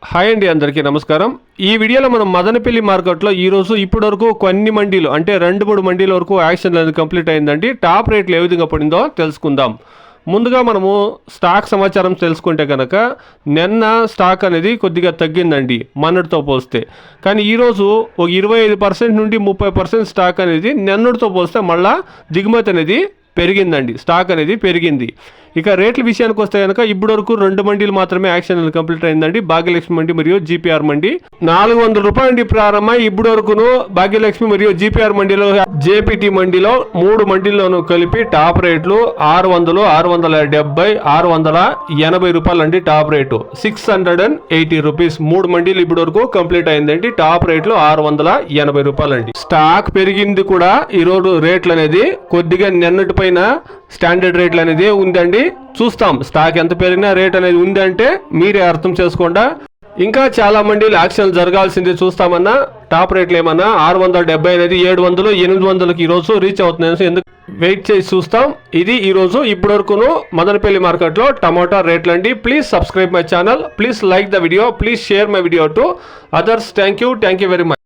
Hi అండి, అందరికీ నమస్కారం. ఈ వీడియోలో మనం మదనపల్లి మార్కెట్లో ఈరోజు ఇప్పటి వరకు కొన్ని మండీలు అంటే 2-3 మండీల వరకు యాక్షన్ అనేది కంప్లీట్ అయిందండి. టాప్ రేట్లు ఏ విధంగా పడిందో తెలుసుకుందాం. ముందుగా మనము స్టాక్ సమాచారం తెలుసుకుంటే కనుక నిన్న స్టాక్ అనేది కొద్దిగా తగ్గిందండి మొన్నటితో పోలిస్తే. కానీ ఈరోజు ఒక 25% నుండి 30% స్టాక్ అనేది నిన్నటితో పోలిస్తే మళ్ళా దిగుమతి అనేది పెరిగిందండి, స్టాక్ అనేది పెరిగింది. ఇక రేట్ల విషయానికి వస్తే కనుక ఇప్పటి వరకు 2 మండీలు మాత్రమే యాక్షన్ కంప్లీట్ అయిందండి. భాగ్యలక్ష్మి మండి మరియు జీపీఆర్ మండి 400 రూపాయల నుండి ప్రారంభమై ఇప్పటి వరకును భాగ్యలక్ష్మి మరియు జీపీఆర్ మండీలో జేపీటీ మండీలో 3 మండీల్లోనూ కలిపి టాప్ రేట్లు 600, 670, 680 రూపాయలు అండి. Top rate 680 rupees. 3 మండీలు ఇప్పటి వరకు కంప్లీట్ అయిందండి. టాప్ రేట్లు 680 రూపాయలు అండి. స్టాక్ పెరిగింది కూడా ఈరోజు రేట్లు అనేది కొద్దిగా నిన్నటి పైన స్టాండర్డ్ రేట్లు అనేది ఉందండి. చూస్తాం స్టాక్ ఎంత పెరిగినా రేట్ అనేది ఉందంటే మీరే అర్థం చేసుకోండి. ఇంకా చాలా మండీలు యాక్షన్ జరగాల్సింది చూస్తామన్నా టాప్ రేట్లు ఏమన్నా 670 అనేది 700, 800కి ఈరోజు రీచ్ అవుతుంది. ఎందుకు వెయిట్ చేసి చూస్తాం. ఇది ఈరోజు ఇప్పటి వరకును మదనపల్లి మార్కెట్లో టమాటా రేట్లు అండి. Please subscribe my channel, please like the video, please share my video to others. Thank you very much.